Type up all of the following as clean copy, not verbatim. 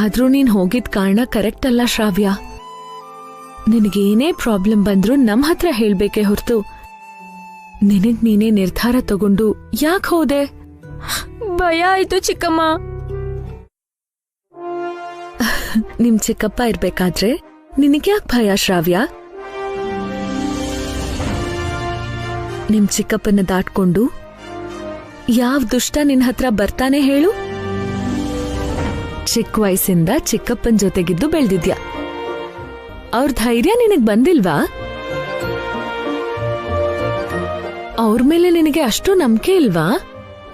ಆದ್ರೂ ನೀನ್ ಹೋಗಿದ್ ಕಾರಣ ಕರೆಕ್ಟ್ ಅಲ್ಲ ಶ್ರಾವ್ಯ. ನಿನಗೇನೇ ಪ್ರಾಬ್ಲಮ್ ಬಂದ್ರೂ ನಮ್ ಹತ್ರ ಹೇಳ್ಬೇಕೆ ಹೊರತು ನಿನಗ್ ನೀನೇ ನಿರ್ಧಾರ ತಗೊಂಡು ಯಾಕೆ ಹೋದೆ? ಭಯ ಆಯ್ತು ಚಿಕ್ಕಮ್ಮ. ನಿಮ್ ಚಿಕ್ಕಪ್ಪ ಇರ್ಬೇಕಾದ್ರೆ ನಿನಗ್ಯಾಕ್ ಭಯ ಶ್ರಾವ್ಯ? ನಿಮ್ ಚಿಕ್ಕಪ್ಪನ ದಾಟ್ಕೊಂಡು ಯಾವ ದುಷ್ಟ ನಿನ್ ಹತ್ರ ಬರ್ತಾನೆ ಹೇಳು? ಚಿಕ್ಕ ವಯಸ್ಸಿಂದ ಚಿಕ್ಕಪ್ಪನ ಜೊತೆಗಿದ್ದು ಬೆಳ್ದಿದ್ಯಾ. ಅವ್ರ ಧೈರ್ಯ ನಿನಗ್ ಬಂದಿಲ್ವಾ? ಅವ್ರ ಮೇಲೆ ನಿನಗೆ ಅಷ್ಟು ನಂಬಿಕೆ ಇಲ್ವಾ?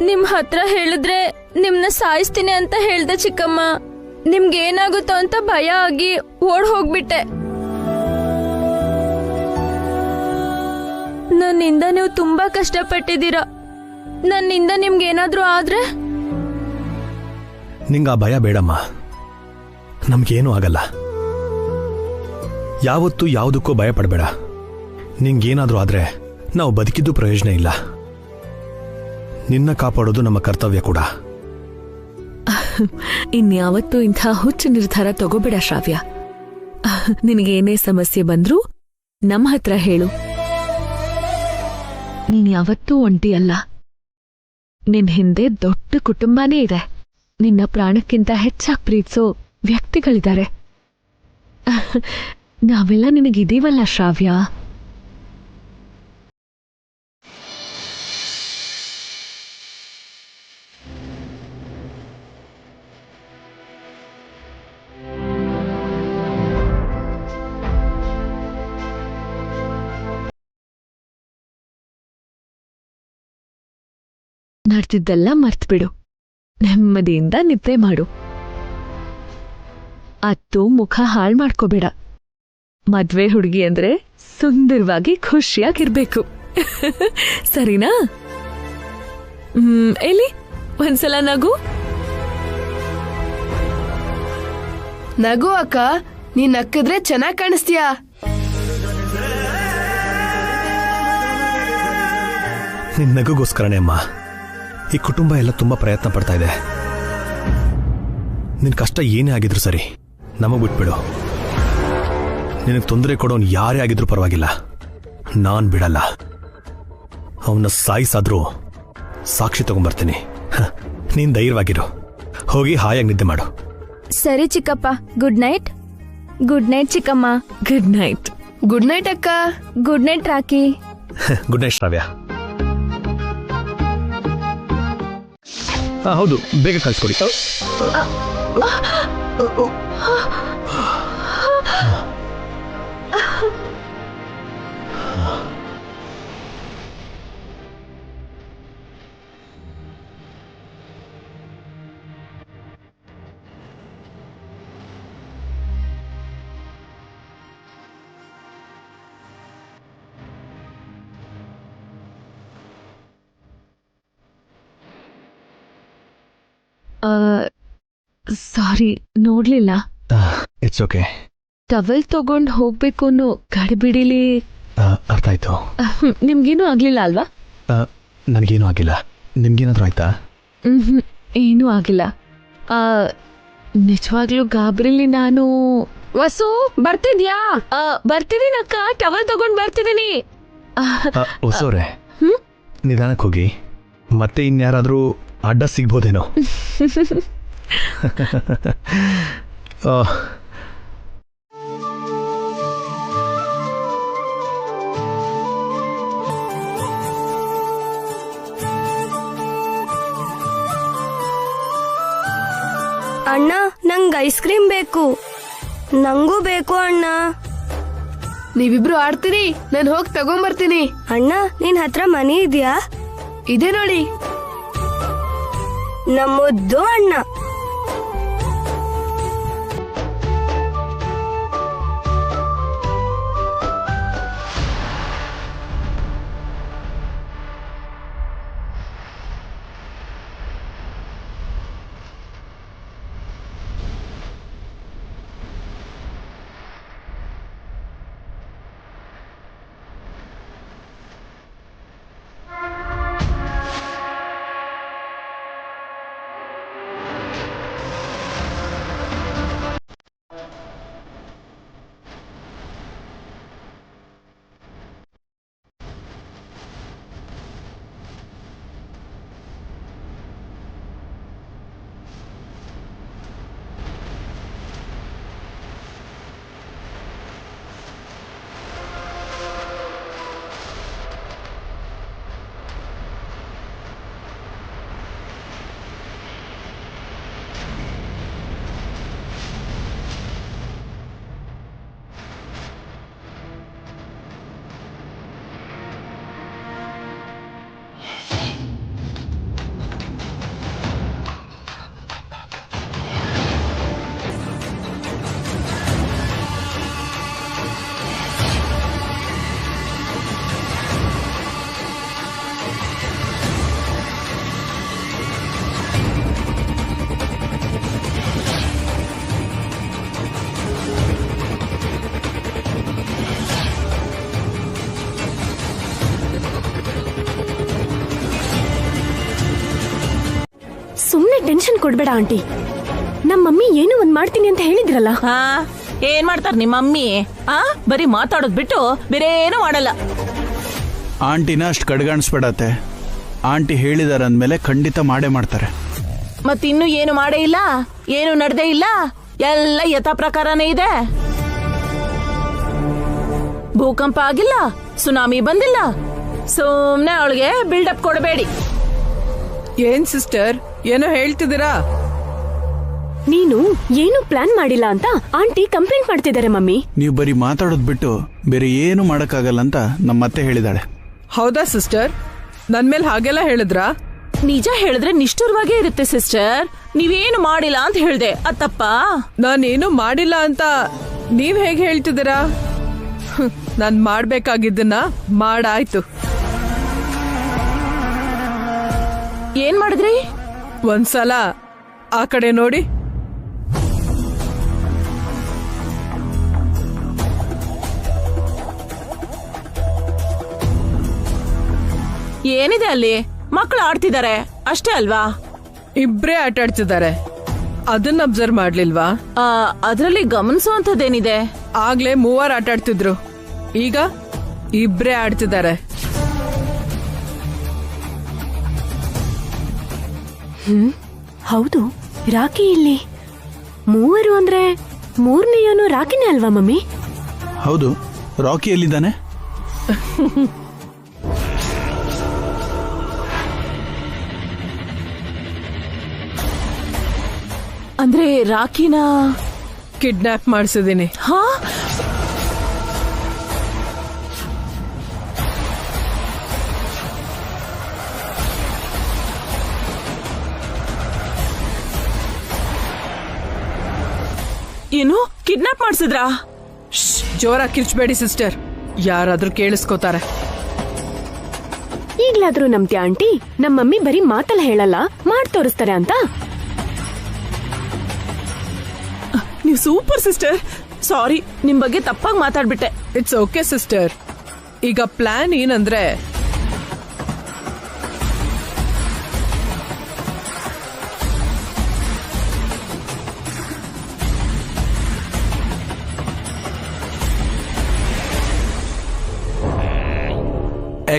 ನಿಮ್ ಹತ್ರ ಹೇಳಿದ್ರೆ ನಿಮ್ನ ಸಾಯಿಸ್ತೀನಿ ಅಂತ ಹೇಳ್ದೆ ಚಿಕ್ಕಮ್ಮ. ನಿಮ್ಗೇನಾಗುತ್ತೋ ಅಂತ ಭಯ ಆಗಿ ಓಡ್ ಹೋಗ್ಬಿಟ್ಟೆ. ನನ್ನಿಂದ ನೀವು ತುಂಬಾ ಕಷ್ಟಪಟ್ಟಿದ್ದೀರಾ. ನನ್ನಿಂದ ನಿಮ್ಗೇನಾದ್ರೂ ಆದ್ರೆ? ನಿಂಗ ಭಯ ಬೇಡಮ್ಮ, ನಮ್ಗೇನೂ ಆಗಲ್ಲ. ಯಾವತ್ತೂ ಯಾವುದಕ್ಕೂ ಭಯ ಪಡಬೇಡ. ನಿಂಗೇನಾದ್ರೂ ಆದ್ರೆ ನಾವು ಬದುಕಿದ್ದು ಪ್ರಯೋಜನ ಇಲ್ಲ. ನಿನ್ನ ಕಾಪಾಡೋದು ನಮ್ಮ ಕರ್ತವ್ಯ ಕೂಡ. ಇನ್ಯಾವತ್ತೂ ಇಂಥ ಹುಚ್ಚು ನಿರ್ಧಾರ ತಗೋಬೇಡ ಶ್ರಾವ್ಯ. ನಿನಗೇನೇ ಸಮಸ್ಯೆ ಬಂದ್ರೂ ನಮ್ಮ ಹತ್ರ ಹೇಳು. ನೀನ್ ಯಾವತ್ತೂ ಒಂಟಿ ಅಲ್ಲ. ನಿನ್ ಹಿಂದೆ ದೊಡ್ಡ ಕುಟುಂಬನೇ ಇದೆ. ನಿನ್ನ ಪ್ರಾಣಕ್ಕಿಂತ ಹೆಚ್ಚಾಗಿ ಪ್ರೀತಿಸೋ ವ್ಯಕ್ತಿಗಳಿದ್ದಾರೆ. ನಾವೆಲ್ಲ ನಿನಗಿದೀವಲ್ಲ ಶ್ರಾವ್ಯ. ನಡೆದಿದ್ದೆಲ್ಲ ಮರ್ತ್ಬಿಡು. ನೆಮ್ಮದಿಯಿಂದ ನಿದ್ದೆ ಮಾಡು. ಅತ್ತು ಮುಖ ಹಾಳು ಮಾಡ್ಕೋಬೇಡ. ಮದ್ವೆ ಹುಡುಗಿ ಅಂದ್ರೆ ಸುಂದರವಾಗಿ ಖುಷಿಯಾಗಿರ್ಬೇಕು. ಸರಿನಾ? ಎಲ್ಲಿ ಒಂದ್ಸಲ ನಗು. ನಗು ಅಕ್ಕ, ನೀನ್ ನಕ್ಕಿದ್ರೆ ಚೆನ್ನಾಗ್ ಕಾಣಿಸ್ತೀಯಾ. ನಿನ್ ನಗುಗೋಸ್ಕರನೇ ಅಮ್ಮ ಈ ಕುಟುಂಬ ಎಲ್ಲ ತುಂಬಾ ಪ್ರಯತ್ನ ಪಡ್ತಾ ಇದೆ. ನಿನ್ ಕಷ್ಟ ಏನೇ ಆಗಿದ್ರು ಸರಿ, ನಮಗ್ ಬಿಟ್ಬಿಡು. ನಿನಗೆ ತೊಂದರೆ ಕೊಡೋನ್ ಯಾರೇ ಆಗಿದ್ರು ಪರವಾಗಿಲ್ಲ, ನಾನ್ ಬಿಡಲ್ಲ. ಅವನ್ನ ಸಾಯಿಸಾದ್ರೂ ಸಾಕ್ಷಿ ತಗೊಂಡ್ಬರ್ತೀನಿ. ನೀನ್ ಧೈರ್ಯವಾಗಿರು. ಹೋಗಿ ಹಾಯಾಗಿ ನಿದ್ದೆ ಮಾಡು. ಸರಿ ಚಿಕ್ಕಪ್ಪ, ಗುಡ್ ನೈಟ್. ಗುಡ್ ನೈಟ್ ಚಿಕ್ಕಮ್ಮ. Good night. ಗುಡ್ ನೈಟ್ ಅಕ್ಕ. Good night Rocky. Good night Shravya. ಹೌದು, ಬೇಗ ಕಳಿಸ್ಕೊಡಿ. ಸಾರಿ, ನೋಡ್ಲಿಲ್ಲ. It's okay. ಟವಲ್ ತಗೊಂಡ್ ಹೋಗ್ಬೇಕು ಅನ್ನೋ ಗಡಿಬಿಡಿಲಿ. ಅರ್ಥ ಆಯ್ತು. ನಿಮ್ಗೇನು ಆಗ್ಲಿಲ್ಲ ಅಲ್ವಾ? ನನಗೇನು ಆಗಿಲ್ಲ. ನಿಮ್ಗೇನಾದ್ರೂ ಆಯ್ತಾ? ಏನೂ ಆಗಿಲ್ಲ. ನಿಜವಾಗ್ಲೂ ಗಾಬ್ರಿಲಿ ನಾನು. ವಸು, ಬರ್ತಿದ್ಯಾ? ಬರ್ತಿದ್ದೀನಿ ಅಕ್ಕ, ಟವಲ್ ತಗೊಂಡ್ ಬರ್ತಿದ್ದೀನಿ. ಹೊಸವ್ರೆ, ನಿಧಾನಕ್ಕೆ ಹೋಗಿ. ಮತ್ತೆ ಇನ್ಯಾರಾದ್ರೂ ಅಡ್ಡ ಸಿಗ್ಬೋದೇನೋ. ಅಣ್ಣ, ನಂಗ್ ಐಸ್ ಕ್ರೀಮ್ ಬೇಕು. ನಂಗೂ ಬೇಕು ಅಣ್ಣ. ನೀವಿಬ್ರು ಆಡ್ತೀರಿ, ನಾನು ಹೋಗಿ ತಗೊಂಬರ್ತೀನಿ. ಅಣ್ಣ, ನಿನ್ ಹತ್ರ ಮನಿ ಇದೆಯಾ? ಇದೆ ನೋಡಿ. ನಮ್ಮುದ್ದು ಅಣ್ಣ. ಟೆನ್ಷನ್ ಕೊಡ್ಬೇಡ ಆಂಟಿ. ನಮ್ಮ ಮಮ್ಮಿ ಏನೋ ಒಂದ್ ಮಾಡ್ತೀನಿ ಅಂತ ಹೇಳಿದ್ರಲ್ಲ. ಹಾ, ಏನ್ ಮಾಡ್ತಾರ ನಿಮ್ಮ ಮಮ್ಮಿ? ಬರೀ ಮಾತಾಡೋದ್ ಬಿಟ್ಟು ಬೇರೆ ಏನು ಮಾಡಲ್ಲ. ಆಂಟಿನ ಅಷ್ಟು ಕಡ್ಗಾಣಿಸ್ಬೇಡತ್ತೆ. ಆಂಟಿ ಹೇಳಿದಾರ ಅಂದ್ಮೇಲೆ ಖಂಡಿತ ಮಾಡೇ ಮಾಡ್ತಾರೆ. ಮತ್ತಿನ್ನು ಏನು ಮಾಡೇ ಇಲ್ಲ, ಏನು ನಡ್ದೇ ಇಲ್ಲ, ಎಲ್ಲ ಯಥಾ ಪ್ರಕಾರನೇ ಇದೆ. ಭೂಕಂಪ ಆಗಿಲ್ಲ, ಸುನಾಮಿ ಬಂದಿಲ್ಲ. ಸುಮ್ನೆ ಅವಳಿಗೆ ಬಿಲ್ಡಪ್ ಕೊಡಬೇಡಿ. ಏನ್ ಸಿಸ್ಟರ್, ಏನೋ ಹೇಳ್ತಿದ್ದೀರಾ? ನೀನು ಏನು ಪ್ಲಾನ್ ಮಾಡಿಲ್ಲ ಅಂತ ಆಂಟಿ ಕಂಪ್ಲೇಂಟ್ ಮಾಡ್ತಿದ್ದಾರೆ ಮಮ್ಮಿ. ನೀವು ಬರೀ ಮಾತಾಡೋದ್ ಬಿಟ್ಟು ಬೇರೆ ಏನು ಮಾಡಕ್ಕಾಗಲ್ಲ ಅಂತ ನಮ್ಮ ಅತ್ತೆ ಹೇಳಿದಾಳೆ. ಹೌದಾ ಸಿಸ್ಟರ್? ನನ್ ಮೇಲೆ ಹಾಗೆಲ್ಲ ಹೇಳಿದ್ರಾ? ನಿಜ ಹೇಳಿದ್ರೆ ನಿಷ್ಠುರವಾಗೇ ಇರುತ್ತೆ ಸಿಸ್ಟರ್. ನೀವೇನು ಮಾಡಿಲ್ಲ ಅಂತ ಹೇಳ್ದೆ, ಅದ್ ತಪ್ಪಾ? ನಾನೇನು ಮಾಡಿಲ್ಲ ಅಂತ ನೀವ್ ಹೇಗೆ ಹೇಳ್ತಿದ್ದೀರಾ? ನಾನ್ ಮಾಡ್ಬೇಕಾಗಿದ್ದನ್ನ ಮಾಡಾಯ್ತು. ಏನ್ ಮಾಡಿದ್ರಿ? ಒಂದ್ಸಲ ಆ ಕಡೆ ನೋಡಿ. ಏನಿದೆ ಅಲ್ಲಿ? ಮಕ್ಕಳು ಆಡ್ತಿದ್ದಾರೆ ಅಷ್ಟೇ ಅಲ್ವಾ? ಇಬ್ರೇ ಆಟ ಆಡ್ತಿದ್ದಾರೆ, ಅದನ್ನ ಅಬ್ಸರ್ವ್ ಮಾಡ್ಲಿಲ್ವಾ? ಅದ್ರಲ್ಲಿ ಗಮನಿಸುವಂತದ್ದೇನಿದೆ? ಆಗ್ಲೇ 3 ಆಟ ಆಡ್ತಿದ್ರು, ಈಗ ಇಬ್ರೇ ಆಡ್ತಿದ್ದಾರೆ. ಹೌದು, ರಾಕಿ ಇಲ್ಲಿ 3 ಅಂದ್ರೆ 3ನೇಯವನು ರಾಕಿನೇ ಅಲ್ವಾ ಮಮ್ಮಿ? ಹೌದು, ರಾಕಿ ಎಲ್ಲಿದ್ದಾನೆ? ಅಂದ್ರೆ ರಾಕಿನ ಕಿಡ್ನಾಪ್ ಮಾಡಿಸಿದೀನಿ. ಹಾ, ಏನು ಕಿಡ್ನಾಪ್ ಮಾಡ್ಸಿದ್ರಾ? ಜೋರಾಗಿ ಕಿರ್ಚ್ಬೇಡಿ ಸಿಸ್ಟರ್, ಯಾರಾದ್ರೂ ಕೇಳಿಸ್ಕೋತಾರೆ. ಈಗ್ಲಾದ್ರೂ ನಂಬ್ತೀಯ ಆಂಟಿ? ನಮ್ಮ ಮಮ್ಮಿ ಬರೀ ಮಾತಲ್ಲ ಹೇಳಲ್ಲ, ಮಾಡ್ ತೋರಿಸ್ತಾರೆ ಅಂತ. ನೀವು ಸೂಪರ್ ಸಿಸ್ಟರ್. ಸಾರಿ, ನಿಮ್ ಬಗ್ಗೆ ತಪ್ಪಾಗಿ ಮಾತಾಡ್ಬಿಟ್ಟೆ. It's okay sister. ಈಗ ಪ್ಲಾನ್ ಏನಂದ್ರೆ,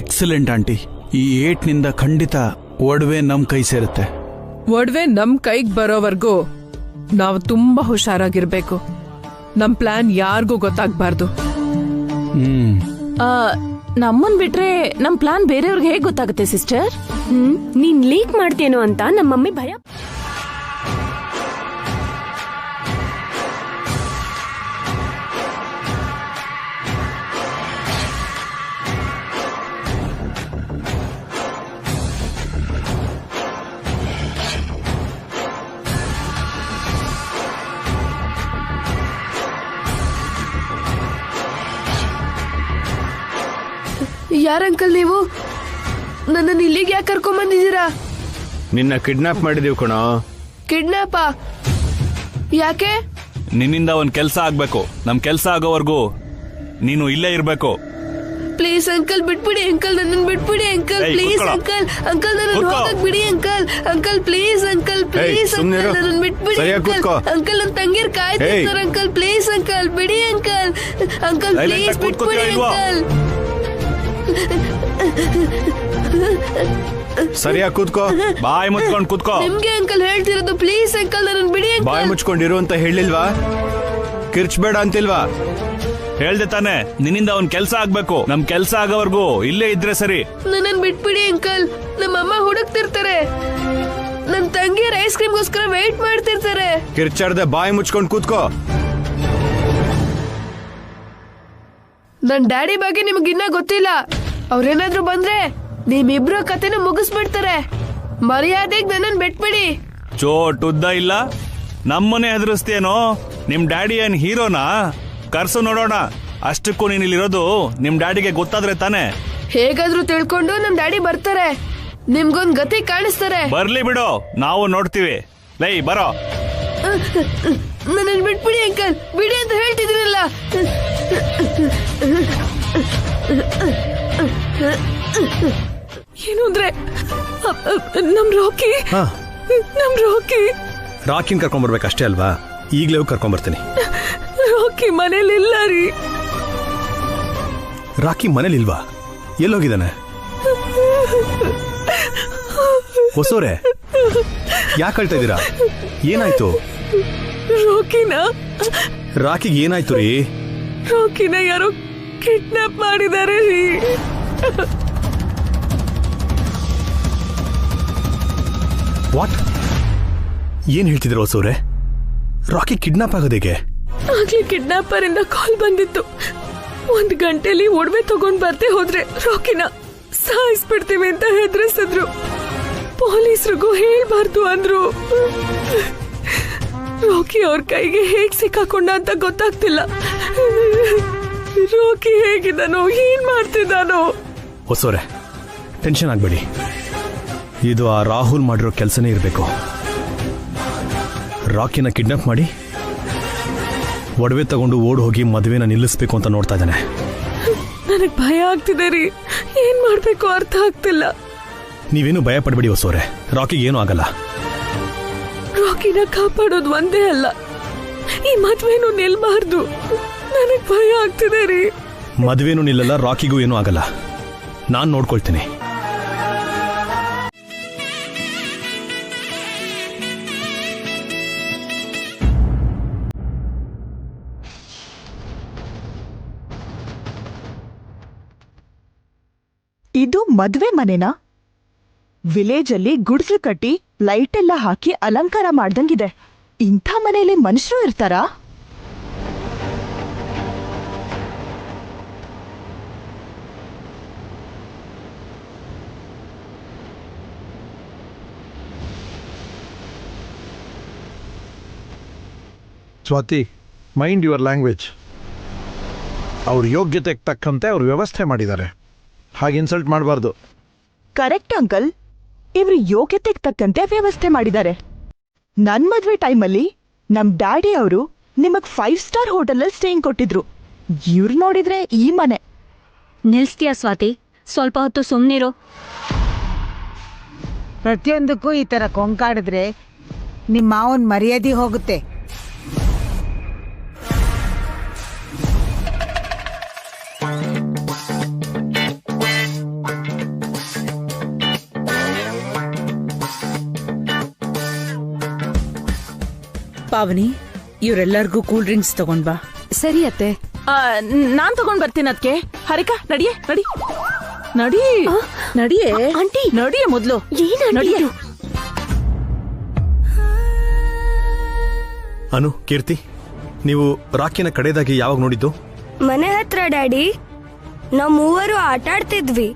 ಎಕ್ಸಲೆಂಟ್ ಆಂಟಿ. ಈ 8ನಿಂದ ಖಂಡಿತ ಒಡವೆ ನಮ್ ಕೈ ಸೇರುತ್ತೆ. ಒಡವೆ ನಮ್ ಕೈಗ್ ಬರೋವರೆಗೂ ನಾವು ತುಂಬಾ ಹುಷಾರಾಗಿರ್ಬೇಕು. ನಮ್ ಪ್ಲಾನ್ ಯಾರಿಗೂ ಗೊತ್ತಾಗ್ಬಾರ್ದು. ನಮ್ಮನ್ ಬಿಟ್ರೆ ನಮ್ ಪ್ಲಾನ್ ಬೇರೆಯವ್ರಿಗೆ ಹೇಗ್ ಗೊತ್ತಾಗುತ್ತೆ ಸಿಸ್ಟರ್? ನೀನ್ ಲೀಕ್ ಮಾಡ್ತೇನೋ ಅಂತ ನಮ್ಮ ಮಮ್ಮಿ ಭಯ. ಯಾರ ಅಂಕಲ್ ನೀವು? ನನ್ನನ್ನು ಇಲ್ಲಿಗೆ ಯಾಕೆ ಕರ್ಕೊಂಡ್ ಬಂದಿದ್ದೀರಾ? ನಿನ್ನ ಕಿಡ್ನಾಪ್ ಮಾಡಿದೀವಿ ಕಣೋ. ಕಿಡ್ನಾಪಾ? ಯಾಕೆ? ನಿನ್ನಿಂದ ಒಂದ್ ಕೆಲ್ಸ ಆಗ್ಬೇಕು. ನಮ್ ಕೆಲ್ಸ ಆಗೋವರೆಗೂ ನೀನು ಇಲ್ಲೇ ಇರ್ಬೇಕು. ಪ್ಲೀಸ್ ಅಂಕಲ್ ಬಿಟ್ಬಿಡಿ ಅಂಕಲ್, ನನ್ನನ್ನು ಬಿಟ್ಬಿಡಿ ಅಂಕಲ್, ಪ್ಲೀಸ್ ಅಂಕಲ್. ಅಂಕಲ್ ನನ್ನನ್ನು ಹೋಗಕ್ ಬಿಡಿ uncle. Uncle please uncle, please uncle ನನ್ನನ್ನು ಬಿಟ್ಬಿಡಿ ಅಂಕಲ್. ಅಂಕಲ್ ನನ್ನ ತಂಗಿರ್ ಕಾಯ್ತಿರ್ತಾರೆ ಅಂಕಲ್, ಪ್ಲೀಸ್ ಅಂಕಲ್ ಬಿಡಿ ಅಂಕಲ್. ಅಂಕಲ್ ಪ್ಲೀಸ್ ಬಿಟ್ಬಿಡಿ ಅಂಕಲ್. ಸರಿಯಾಗಿ ಕೂತ್ಕೋ, ಬಾಯಿ ಮುಚ್ಕೊಂಡು ಕೂತ್ಕೋ. ನಿಮ್ಗೆ ಅಂಕಲ್ ಹೇಳ್ತಿರೋದು, ಪ್ಲೀಸ್ ಅಂಕಲ್ ನನ್ನನ್ನು ಬಿಡಿ ಅಂಕಲ್. ಬಾಯಿ ಮುಚ್ಕೊಂಡಿರು ಅಂತ ಹೇಳಿಲ್ವಾ? ಕಿರ್ಚ್ಬೇಡ ಅಂತಿಲ್ವಾ? ಹೇಳ್ದೆ ತಾನೆ, ನಿನ್ನಿಂದ ಒಂದ್ ಕೆಲ್ಸ ಆಗ್ಬೇಕು. ನಮ್ ಕೆಲ್ಸ ಆಗೋವರೆಗೂ ಇಲ್ಲೇ ಇದ್ರೆ ಸರಿ. ನನ್ನನ್ನು ಬಿಟ್ಬಿಡಿ ಅಂಕಲ್, ನಮ್ಮಮ್ಮ ಹುಡುಕ್ತಿರ್ತಾರೆ. ನನ್ ತಂಗಿಯರ್ ಐಸ್ ಕ್ರೀಮ್ಗೋಸ್ಕರ ವೇಟ್ ಮಾಡ್ತಿರ್ತಾರೆ. ಕಿರ್ಚಾಡ್ದೆ ಬಾಯಿ ಮುಚ್ಕೊಂಡು ಕೂತ್ಕೋ. ನನ್ ಡ್ಯಾಡಿ ಬಗ್ಗೆ ನಿಮಗಿನ್ನ ಗೊತ್ತಿಲ್ಲ. ಅವ್ರೇನಾದ್ರೂ ಬಂದ್ರೆ ನಿಮ್ಮಿಬ್ರು ಕತೆನ ಮುಗಿಸ್ಬಿಡ್ತಾರೆ. ಮರ್ಯಾದೆಗೆ ನನ್ನನ್ನು ಬಿಟ್ಬಿಡಿ. ಚೋಟ್ ಉದ್ದ ಇಲ್ಲ, ನಮ್ಮನೆ ಹೆದರಿಸ್ತೇನೋ? ನಿಮ್ ಡ್ಯಾಡಿ ಏನ್ ಹೀರೋನಾ? ಕರ್ಸು ನೋಡೋಣ. ಅಷ್ಟಕ್ಕೂ ನೀನ್ ಇಲ್ಲಿರೋದು ನಿಮ್ ಡ್ಯಾಡಿಗೆ ಗೊತ್ತಾದ್ರೆ ತಾನೆ. ಹೇಗಾದ್ರೂ ತಿಳ್ಕೊಂಡು ನಮ್ ಡ್ಯಾಡಿ ಬರ್ತಾರೆ, ನಿಮ್ಗೊಂದ್ ಗತಿ ಕಾಣಿಸ್ತಾರೆ. ಬರ್ಲಿ ಬಿಡು, ನಾವು ನೋಡ್ತೀವಿ. ಲೈ ಬರೋ. ನನ್ನನ್ನು ಬಿಟ್ಬಿಡಿ ಅಂಕಲ್, ಬಿಡಿ ಅಂತ ಹೇಳ್ತಿದ್ದೀನಲ್ಲ. ಏನು ಅಂದ್ರೆ ನಮ್ ರಾಕಿ ನಮ್ ರಾಕಿ ರಾಕಿನ್ ಕರ್ಕೊಂಡ್ಬರ್ಬೇಕಷ್ಟೇ ಅಲ್ವಾ? ಈಗಲೇ ಹೋಗಿ ಕರ್ಕೊಂಡ್ಬರ್ತೀನಿ. ರಾಕಿ ಮನೇಲಿ ಇಲ್ಲ ರೀ. ರಾಕಿ ಮನೇಲಿ ಇಲ್ವಾ? ಎಲ್ಲೋಗಿದ್ದಾನೆ? ಹೊಸೋರೆ, ಯಾಕೆ ಹೇಳ್ತಾ ಇದ್ದೀರಾ? ಏನಾಯ್ತು? ರಾಕಿಗೆ ಏನಾಯ್ತು ರೀ? ರಾಕಿನ ಯಾರೋ ಕಿಡ್ನಾಪ್ ಮಾಡಿದ್ದಾರೆ ರೀ. ವಾಟ್? ಏನ್ ಹೇಳ್ತಿದ್ರು ಹೊಸೋರೆ? ರಾಕಿ ಕಿಡ್ನಾಪ್ ಆಗೋದೇಗೆ? ಆಗ್ಲೇ ಕಿಡ್ನಾಪರ್ ಇಂದ ಕಾಲ್ ಬಂದಿತ್ತು. 1 ಗಂಟೆಲಿ ಒಡವೆ ತಗೊಂಡ್ ಬರ್ತೆ ಹೋದ್ರೆ ರಾಕಿನ ಸಾಯಿಸ್ಬಿಡ್ತೀವಿ ಅಂತ ಹೆದರಿಸಿದ್ರು. ಪೊಲೀಸ್ರಿಗೂ ಹೇಳ್ಬಾರ್ದು ಅಂದ್ರು. ರಾಕಿ ಅವ್ರ ಕೈಗೆ ಹೇಗ್ ಸಿಕ್ಕಾಕೊಂಡ ಅಂತ ಗೊತ್ತಾಗ್ತಿಲ್ಲ. ರಾಕಿ ಹೇಗಿದ್ದಾನೋ, ಏನ್ ಮಾಡ್ತಿದ್ದಾನೋ? ಹೊಸೋರೆ, ಟೆನ್ಷನ್ ಆಗ್ಬೇಡಿ. ಇದು ಆ ರಾಹುಲ್ ಮಾಡಿರೋ ಕೆಲಸನೇ ಇರಬೇಕು. ರಾಕಿನ ಕಿಡ್ನಾಪ್ ಮಾಡಿ ಒಡವೆ ತಗೊಂಡು ಓಡ್ ಹೋಗಿ ಮದುವೆನ ನಿಲ್ಲಿಸ್ಬೇಕು ಅಂತ ನೋಡ್ತಾ ಇದ್ದಾನೆ. ನನಗ್ ಭಯ ಆಗ್ತಿದೆ ರೀ. ಏನ್ ಮಾಡ್ಬೇಕು ಅರ್ಥ ಆಗ್ತಿಲ್ಲ. ನೀವೇನು ಭಯ ಪಡ್ಬೇಡಿ ಹೊಸೋರೆ, ರಾಕಿಗೆ ಏನೂ ಆಗಲ್ಲ. ರಾಕಿನ ಕಾಪಾಡೋದು ಒಂದೇ ಅಲ್ಲ, ಈ ಮದ್ವೆನೂ ನಿಲ್ಬಾರ್ದು. ನನಗ್ ಭಯ ಆಗ್ತಿದೆ ರೀ. ಮದುವೆನೂ ನಿಲ್ಲಲ್ಲ, ರಾಕಿಗೂ ಏನೂ ಆಗಲ್ಲ. ನಾನ್ ನೋಡ್ಕೊಳ್ತೀನಿ. ಇದು ಮದ್ವೆ ಮನೆನಾ? ವಿಲೇಜ್ ಅಲ್ಲಿ ಗುಡ್ಸ್ಲು ಕಟ್ಟಿ ಲೈಟ್ ಎಲ್ಲ ಹಾಕಿ ಅಲಂಕಾರ ಮಾಡ್ದಂಗಿದೆ. ಇಂಥ ಮನೆಯಲ್ಲಿ ಮನುಷ್ಯರು ಇರ್ತಾರಾ? Swati, mind your language. ಅವ್ರ ಯೋಗ್ಯತೆಗೆ ತಕ್ಕಂತೆ ಅವ್ರು ವ್ಯವಸ್ಥೆ ಮಾಡಿದ್ದಾರೆ, ಹಾಗೆ ಇನ್ಸಲ್ಟ್ ಮಾಡಬಾರ್ದು. ಕರೆಕ್ಟ್ ಅಂಕಲ್, ಇವ್ರು ಯೋಗ್ಯತೆಗೆ ತಕ್ಕಂತೆ ವ್ಯವಸ್ಥೆ ಮಾಡಿದ್ದಾರೆ. ನನ್ ಮದ್ವೆ ಟೈಮಲ್ಲಿ ನಮ್ ಡ್ಯಾಡಿ ಅವರು ನಿಮಗ್ 5 ಸ್ಟಾರ್ ಹೋಟೆಲಲ್ಲಿ ಸ್ಟೇಯಿಂಗ್ ಕೊಟ್ಟಿದ್ರು. ಇವ್ರು ನೋಡಿದ್ರೆ ಈ ಮನೆ. ನಿಲ್ಸ್ತೀಯಾ ಸ್ವಾತಿ? ಸ್ವಲ್ಪ ಹೊತ್ತು ಸುಮ್ಮನಿರು. ಪ್ರತಿಯೊಂದಕ್ಕೂ ಈ ಥರ ಕೊಂಕಾಡಿದ್ರೆ ನಿಮ್ಮ ಮಾವನ ಮರ್ಯಾದೆ ಹೋಗುತ್ತೆ. ಪಾವನಿ, ಇವರೆಲ್ಲರಿಗೂ ಕೂಲ್ ಡ್ರಿಂಕ್ಸ್ ತಗೊಂಡ್ ಬಾ. ಸರಿ ಅತ್ತೆ. ನಾನ್ ತಗೊಂಡ್ ಬರ್ತೀನಿ. ಅದಕ್ಕೆ ಹರಿಕಾ, ನಡಿಯೇ, ನಡಿ ನಡಿ ನಡಿಯೇ ಆಂಟಿ, ನಡಿಯೇ ಮೊದ್ಲು. ನಡಿಯೇ. ಅನು, ಕೀರ್ತಿ, ನೀವು ರಾಕಿನ ಕಡೆದಾಗಿ ಯಾವಾಗ ನೋಡಿದ್ದು? ಮನೆ ಹತ್ರ ಡ್ಯಾಡಿ. ನಾವ್ ಮೂವರು ಆಟ ಆಡ್ತಿದ್ವಿ.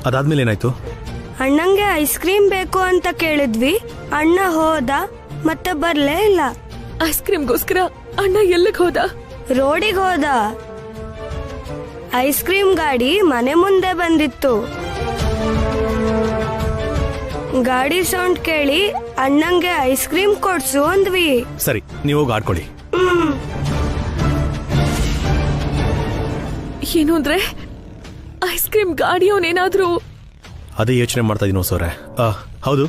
ಅದಾದ್ಮೇಲೆ ಏನಾಯ್ತು? ಅಣ್ಣಂಗೆ ಐಸ್ ಕ್ರೀಮ್ ಬೇಕು ಅಂತ ಕೇಳಿದ್ವಿ. ಅಣ್ಣ ಹೋದ, ಮತ್ತೆ ಬರ್ಲೇ ಇಲ್ಲ. ಐಸ್ ಕ್ರೀಮ್ಗೋಸ್ಕರ ಅಣ್ಣ ಎಲ್ಲಿಗೆ ಹೋದ? ರೋಡಿಗೆ ಹೋದ. ಐಸ್ ಕ್ರೀಮ್ ಗಾಡಿ ಮನೆ ಮುಂದೆ ಬಂದಿತ್ತು. ಗಾಡಿ ಸೌಂಡ್ ಕೇಳಿ ಅಣ್ಣಂಗೆ ಐಸ್ ಕ್ರೀಮ್ ಕೊಡ್ಸು ಅಂದ್ವಿ. ಸರಿ, ನೀವು ಹೋಗಿ ಆಡ್ಕೊಳ್ಳಿ. ಏನು ಅಂದ್ರೆ ಐಸ್ ಕ್ರೀಮ್ ಗಾಡಿಯವನೇನಾದ್ರೂ? ಅದೇ ಯೋಚನೆ ಮಾಡ್ತಾ ಇದೀನಿ ಹೊಸೋರೆ. ಹೌದು,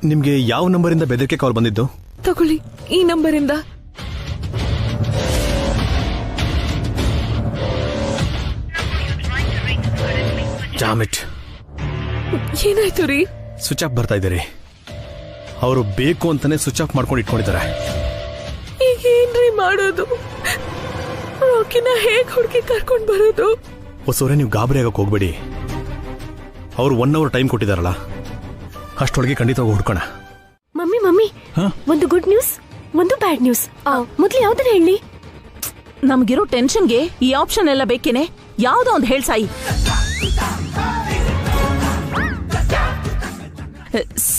ನಿಮ್ಗೆ ಯಾವ ನಂಬರಿಂದ ಬೆದರಿಕೆ ಕಾಲ್ ಬಂದಿದ್ದು? ತಗೊಳ್ಳಿ, ಈ ನಂಬರಿಂದ. ಜಾಮಿಟ್. ಏನಾಯ್ತು ರೀ? ಸ್ವಿಚ್ ಆಫ್ ಬರ್ತಾ ಇದ್ದೀರಿ. ಅವರು ಬೇಕು ಅಂತಾನೆ ಸ್ವಿಚ್ ಆಫ್ ಮಾಡ್ಕೊಂಡು ಇಟ್ಕೊಂಡಿದ್ದಾರೆ. ಈಗ ಏನ್ರಿ ಮಾಡೋದು? ರಾಕಿನ ಹೇಗ್ ಹುಡುಕಿ ಕರ್ಕೊಂಡ್ ಬರೋದು? ಹೊಸೋರೆ, ನೀವು ಗಾಬರಿ ಆಗಕ್ಕೆ ಹೋಗ್ಬೇಡಿ. ಅವರು 1 ಅವರ್ ಟೈಮ್ ಕೊಟ್ಟಿದಾರಲ್ಲ, ಅಷ್ಟೊಳಗೆ ಖಂಡಿತವಾಗಿ ಹುಡ್ಕೋಣ. ಮಮ್ಮಿ, ಒಂದು ಗುಡ್ ನ್ಯೂಸ್, ಒಂದು ಬ್ಯಾಡ್ ನ್ಯೂಸ್. ಮೊದ್ಲು ಯಾವ್ದನ್ನ ಹೇಳಿ? ನಮ್ಗಿರೋ ಟೆನ್ಷನ್ಗೆ ಈ ಆಪ್ಷನ್ ಎಲ್ಲ ಬೇಕೇನೆ? ಯಾವ್ದೋ ಒಂದು ಹೇಳ್ಸಾಯಿ.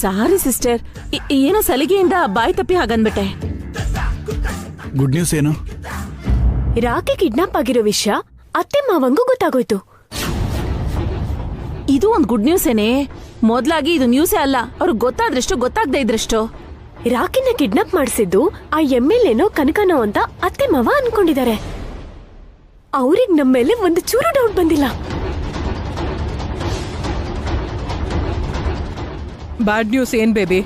ಸಾರಿ ಸಿಸ್ಟರ್, ಏನೋ ಸಲಿಗೆಯಿಂದ ಬಾಯಿ ತಪ್ಪಿ ಹಾಗನ್ಬಿಟ್ಟೆ. ಗುಡ್ ನ್ಯೂಸ್ ಏನು? ರಾಕಿ ಕಿಡ್ನಾಪ್ ಆಗಿರೋ ವಿಷಯ ಅತ್ತೆ ಮಾವಂಗೂ ಗೊತ್ತಾಗೋಯ್ತು. ಇದು ಒಂದು ಗುಡ್ ನ್ಯೂಸ್ ಏನೇ? ಮೊದ್ಲಾಗಿ ಇದು ನ್ಯೂಸೇ ಅಲ್ಲ. ಅವ್ರಿಗೆ ಗೊತ್ತಾದ್ರಷ್ಟು, ಗೊತ್ತಾಗದೆ ಇದ್ರಷ್ಟು. ರಾಕಿನ ಕಿಡ್ನಾಪ್ ಮಾಡಿಸಿದ್ದು ಆ MLAನೋ ಕನಕನೋ ಅಂತ ಅತ್ತೆ ಮಾವ ಅನ್ಕೊಂಡಿದ್ದಾರೆ. ಅವ್ರಿಗೆ ನಮ್ಮ ಮೇಲೆ ಒಂದು ಚೂರು ಡೌಟ್ ಬಂದಿಲ್ಲ. ಬ್ಯಾಡ್ ನ್ಯೂಸ್ ಏನ್ ಬೇಬಿ?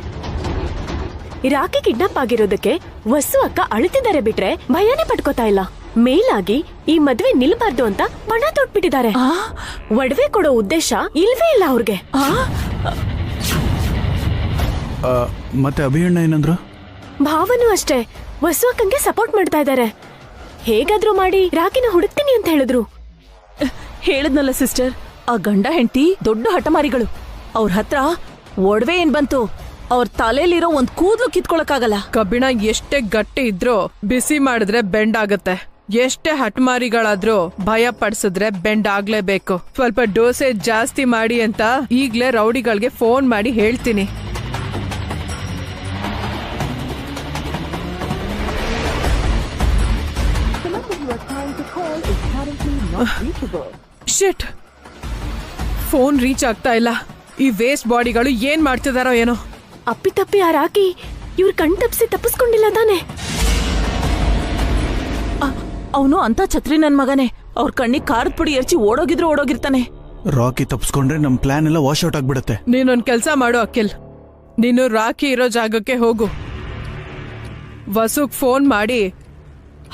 ರಾಖಿ ಕಿಡ್ನಾಪ್ ಆಗಿರೋದಕ್ಕೆ ವಸು ಅಕ್ಕ ಅಳುತ್ತಿದ್ದಾರೆ ಬಿಟ್ರೆ ಭಯನೇ ಪಟ್ಕೋತಾ ಇಲ್ಲ. ಮೇಲಾಗಿ ಈ ಮದ್ವೆ ನಿಲ್ಬಾರ್ದು ಅಂತ ಪಣ ತೊಟ್ಬಿಟ್ಟಿದ್ದಾರೆ. ಒಡವೆ ಕೊಡೋ ಉದ್ದೇಶ ಇಲ್ವೇ ಇಲ್ಲ ಅವ್ರಿಗೆ. ಮತ್ತೆ ಅಭಿಯಣ್ಣ ಏನಂದ್ರು? ಭಾವನು ಅಷ್ಟೇ ವಸು ಅಕ್ಕಂಗೆ ಸಪೋರ್ಟ್ ಮಾಡ್ತಾ ಇದ್ದಾರೆ. ಹೇಗಾದ್ರೂ ಮಾಡಿ ರಾಖಿನ ಹುಡುಕ್ತೀನಿ ಅಂತ ಹೇಳಿದ್ರು. ಹೇಳದ್ನಲ್ಲ ಸಿಸ್ಟರ್, ಆ ಗಂಡ ಹೆಂಡತಿ ದೊಡ್ಡ ಹಠಮಾರಿಗಳು. ಅವ್ರ ಹತ್ರ ಒಡವೆ ಏನ್ ಬಂತು, ಅವ್ರ ತಲೆಯಲ್ಲಿರೋ ಒಂದ್ ಕೂದಲು ಕಿತ್ಕೊಳಕ್ಕಾಗಲ್ಲ. ಕಬ್ಬಿಣ ಎಷ್ಟೇ ಗಟ್ಟಿ ಇದ್ರೂ ಬಿಸಿ ಮಾಡಿದ್ರೆ ಬೆಂಡ್ ಆಗತ್ತೆ. ಎಷ್ಟೇ ಹಠಮಾರಿಗಳಾದ್ರೂ ಭಯ ಪಡಿಸಿದ್ರೆ ಬೆಂಡ್ ಆಗ್ಲೇಬೇಕು. ಸ್ವಲ್ಪ ಡೋಸೇಜ್ ಜಾಸ್ತಿ ಮಾಡಿ ಅಂತ ಈಗ್ಲೇ ರೌಡಿಗಳಿಗೆ ಫೋನ್ ಮಾಡಿ ಹೇಳ್ತೀನಿ. ಶಿಟ್, ಫೋನ್ ರೀಚ್ ಆಗ್ತಾ ಇಲ್ಲ. ಈ ವೇಸ್ಟ್ ಬಾಡಿಗಳು ಏನ್ ಮಾಡ್ತಿದಾರೋ ಏನೋ. ಅಪ್ಪಿತಪ್ಪಿ ಆ ರಾಖಿ ಇವ್ರ ಕಣ್ ತಪ್ಪಿಸಿ ತಪ್ಪಿಸ್ಕೊಂಡಿಲ್ಲ ತಾನೆ? ಅವನು ಅಂತ ಛತ್ರಿ ನನ್ ಮಗನೇ. ಅವ್ರ ಕಣ್ಣಿಗೆ ಖಾರದ ಪುಡಿ ಎರಚಿ ಓಡೋಗಿದ್ರು ಓಡೋಗಿರ್ತಾನೆ. ರಾಕಿ ತಪ್ಪಿಸ್ಕೊಂಡ್ರೆ ನಮ್ ಪ್ಲಾನ್ ಎಲ್ಲ ವಾಶ್ ಔಟ್ ಆಗ್ಬಿಡತ್ತೆ. ನೀನೊಂದ್ ಕೆಲ್ಸ ಮಾಡು ಅಖಿಲ್, ನೀನು ರಾಖಿ ಇರೋ ಜಾಗಕ್ಕೆ ಹೋಗು. ವಸುಗ್ ಫೋನ್ ಮಾಡಿ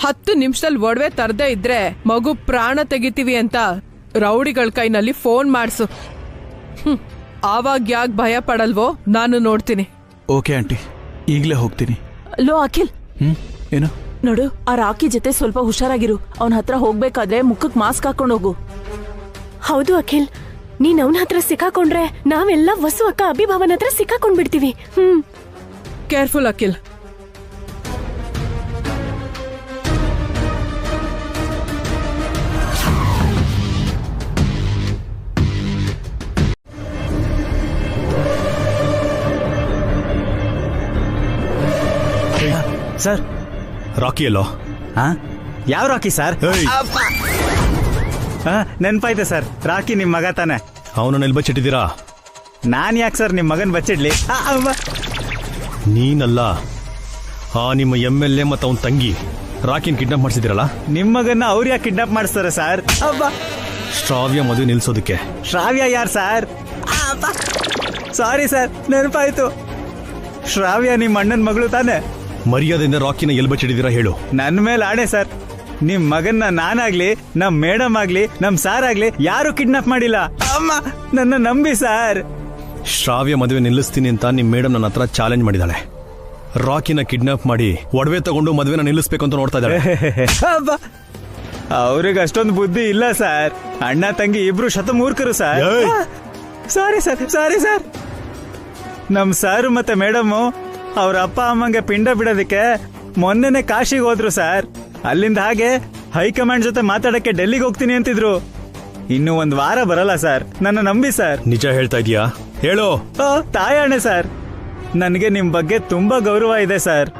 10 ನಿಮಿಷದಲ್ಲಿ ಒಡವೆ ತರದೇ ಇದ್ರೆ ಮಗು ಪ್ರಾಣ ತೆಗಿತೀವಿ ಅಂತ ರೌಡಿಗಳ ಕೈನಲ್ಲಿ ಫೋನ್ ಮಾಡ್ಸು. ಆವಾಗ ಯಾಕೆ ಭಯ ಪಡಲ್ವೋ ನಾನು ನೋಡ್ತೀನಿ. ಓಕೆ ಆಂಟಿ, ಈಗ್ಲೇ ಹೋಗ್ತೀನಿ. ಲೋ ಅಖಿಲ್, ಏನು ನೋಡು, ಆ ರಾಖಿ ಜೊತೆ ಸ್ವಲ್ಪ ಹುಷಾರಾಗಿರು. ಅವನ ಹತ್ರ ಹೋಗ್ಬೇಕಾದ್ರೆ ಮುಖಕ್ ಮಾಸ್ಕ್ ಹಾಕೊಂಡ್ ಹೋಗು. ಹೌದು ಅಖಿಲ್, ನೀನ್ ಅವನ ಹತ್ರ ಸಿಕ್ಕಾಕೊಂಡ್ರೆ ನಾವೆಲ್ಲ ವಸು ಅಕ್ಕ ಅಭಿಭಾವನ ಹತ್ರ ಸಿಕ್ಕಾಕೊಂಡ್ಬಿಡ್ತೀವಿ. ಕೇರ್ಫುಲ್ ಅಖಿಲ್. ಸರ್, ರಾಕಿ ಎಲ್ಲೋ? ಯಾವ ರಾಕಿ ಸರ್? ನೆನ್ಪಾಯ್ತು ಸರ್, ರಾಕಿ ನಿಮ್ ಮಗ ತಾನೆ. ಅವನನ್ನ ಎಲ್ಲಿ ಬಚ್ಚಿಟ್ಟಿದ್ದೀರಾ? ನಾನ್ ಯಾಕೆ ಸರ್ ನಿಮ್ ಮಗನ್ ಬಚ್ಚಿಡ್ಲಿ? ನೀನಲ್ಲ, ಆ ನಿಮ್ಮ MLA ಮತ್ತು ಅವನ ತಂಗಿ ರಾಕಿನ್ ಕಿಡ್ನಾಪ್ ಮಾಡಿಸಿದಿರಲ್ಲ. ನಿಮ್ ಮಗನ್ನ ಅವ್ರು ಯಾಕೆ ಕಿಡ್ನಾಪ್ ಮಾಡಿಸ್ತಾರೆ ಸರ್? ಶ್ರಾವ್ಯ ಮದುವೆ ನಿಲ್ಸೋದಕ್ಕೆ. ಶ್ರಾವ್ಯ ಯಾರು ಸರ್? ಸಾರಿ ಸರ್, ನೆನಪಾಯ್ತು. ಶ್ರಾವ್ಯ ನಿಮ್ಮ ಅಣ್ಣನ ಮಗಳು ತಾನೆ. ಮರ್ಯಾದೆಯಿಂದ ರಾಕಿನ ಎಲ್ಲಿ ಬಚ್ಚಿಟ್ಟಿದ್ದೀರಾ ಹೇಳು. ನನ್ ಮೇಲೆ ಆಣೆ ಸರ್, ನಿಮ್ ಮಗನ್ನ ನಾನಾಗ್ಲಿ, ನಮ್ ಮೇಡಮ್ ಆಗ್ಲಿ, ನಮ್ ಸಾರ್ ಆಗ್ಲಿ ಯಾರು ಕಿಡ್ನಾಪ್ ಮಾಡಿಲ್ಲ. ಅಮ್ಮ, ನನ್ನ ನಂಬಿ ಸರ್. ಶ್ರಾವ್ಯ ಮದುವೆ ನಿಲ್ಲಿಸ್ತೀನಿ ಅಂತ ನಿಮ್ ಮೇಡಮ್ ನನ್ನ ಹತ್ರ ಚಾಲೆಂಜ್ ಮಾಡಿದಾಳೆ. ರಾಕಿನ ಕಿಡ್ನಾಪ್ ಮಾಡಿ ಒಡವೆ ತಗೊಂಡು ಮದುವೆನ ನಿಲ್ಲಿಸ್ಬೇಕು ಅಂತ ನೋಡ್ತಾ ಇದ್ದಾಳೆ. ಅವ್ರಿಗೆ ಅಷ್ಟೊಂದು ಬುದ್ಧಿ ಇಲ್ಲ ಸರ್. ಅಣ್ಣ ತಂಗಿ ಇಬ್ರು ಶತಮೂರ್ಖರು sir. Sorry sir, sorry sir. ನಮ್ ಸಾರು ಮತ್ತೆ ಮೇಡಮು ಅವ್ರ ಅಪ್ಪ ಅಮ್ಮಂಗೆ ಪಿಂಡ ಬಿಡೋದಕ್ಕೆ ಮೊನ್ನೆನೆ ಕಾಶಿಗೆ ಹೋದ್ರು ಸರ್. ಅಲ್ಲಿಂದ ಹಾಗೆ ಹೈಕಮಾಂಡ್ ಜೊತೆ ಮಾತಾಡಕ್ಕೆ ಡೆಲ್ಲಿಗೆ ಹೋಗ್ತೀನಿ ಅಂತಿದ್ರು. ಇನ್ನು 1 ವಾರ ಬರಲ್ಲ ಸರ್, ನನ್ನ ನಂಬಿ ಸರ್. ನಿಜ ಹೇಳ್ತಾ ಇದೀಯಾ? ಹೇಳು. ತಾಯಣ್ಣೆ ಸರ್, ನನಗೆ ನಿಮ್ ಬಗ್ಗೆ ತುಂಬಾ ಗೌರವ ಇದೆ ಸರ್.